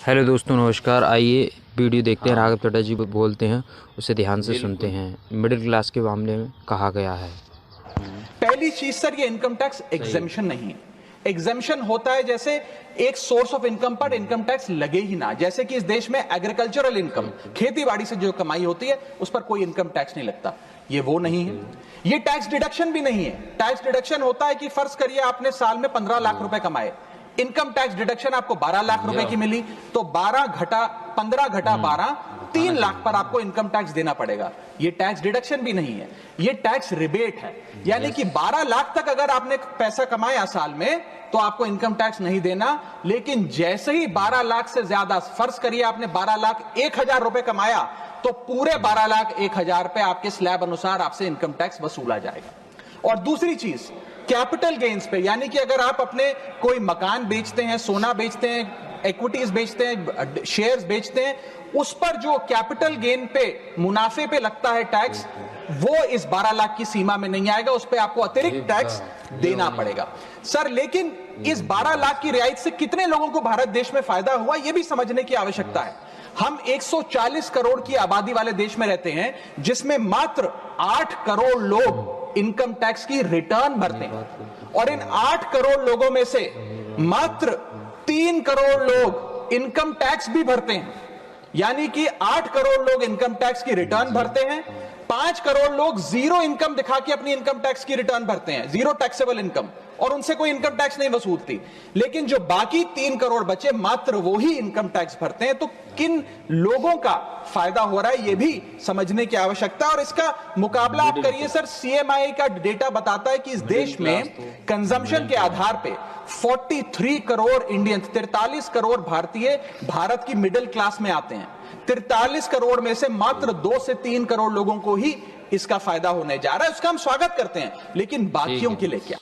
Hello दोस्तों, नमस्कार। आइए वीडियो देखते हैं। राघव चड्ढा जी बोलते हैं, उसे ध्यान से सुनते हैं। मिडिल क्लास के मामले में कहा गया है। पहली चीज सर, ये इनकम टैक्स एग्जेम्पशन नहीं है। एग्जेम्पशन होता है जैसे एक सोर्स ऑफ इनकम पर इनकम टैक्स लगे ही ना, जैसे कि इस देश में एग्रीकल्चरल इनकम, खेती बाड़ी से जो कमाई होती है उस पर कोई इनकम टैक्स नहीं लगता। ये वो नहीं है। ये टैक्स डिडक्शन भी नहीं है। टैक्स डिडक्शन होता है कि फर्ज करिए आपने साल में 15 लाख रुपए कमाए, इनकम टैक्स डिडक्शन आपको 12 लाख रुपए की मिली, तो 15 घटा 12, 3 लाख पर आपको इनकम टैक्स देना पड़ेगा। ये टैक्स डिडक्शन भी नहीं है, ये टैक्स रिबेट है। यानी कि 12 लाख तक अगर आपने पैसा कमाया साल में तो आपको इनकम टैक्स नहीं देना, लेकिन जैसे ही 12 लाख से ज्यादा, फर्ज करिए आपने 12 लाख 1,000 रुपए कमाया, तो पूरे 12 लाख 1,000 पे आपके स्लैब अनुसार आपसे इनकम टैक्स वसूला जाएगा। और दूसरी चीज, कैपिटल गेन्स पे, यानी कि अगर आप अपने कोई मकान बेचते हैं, सोना बेचते हैं, इक्विटीज बेचते हैं, शेयर्स बेचते हैं, उस पर जो कैपिटल गेन पे, मुनाफे पे लगता है टैक्स, वो इस 12 लाख की सीमा में नहीं आएगा। उस पे आपको अतिरिक्त टैक्स देना पड़ेगा सर। लेकिन इस 12 लाख की रियायत से कितने लोगों को भारत देश में फायदा हुआ, यह भी समझने की आवश्यकता है। हम 140 करोड़ की आबादी वाले देश में रहते हैं, जिसमें मात्र 8 करोड़ लोग इनकम टैक्स की रिटर्न भरते हैं, और इन 8 करोड़ लोगों में से मात्र 3 करोड़ लोग इनकम टैक्स भी भरते हैं। यानी कि 8 करोड़ लोग इनकम टैक्स की रिटर्न भरते हैं, 5 करोड़ लोग जीरो इनकम दिखा के अपनी इनकम टैक्स की रिटर्न भरते हैं, जीरो टैक्सेबल इनकम, और उनसे कोई इनकम टैक्स नहीं वसूलती। लेकिन जो बाकी 3 करोड़ बचे, मात्र वो ही इनकम टैक्स भरते हैं। तो किन लोगों का फायदा हो रहा है, ये भी समझने की आवश्यकता है। और इसका मुकाबला आप करिए सर, सीएमआई का डेटा बताता है कि इस देश में कंजम्पशन के आधार पे 43 करोड़ इंडियन, 43 करोड़ भारतीय भारत की मिडिल क्लास में आते हैं। 43 करोड़ में से मात्र 2 से 3 करोड़ लोगों को ही इसका फायदा होने जा रहा है। उसका हम स्वागत करते हैं, लेकिन बाकियों के लिए क्या?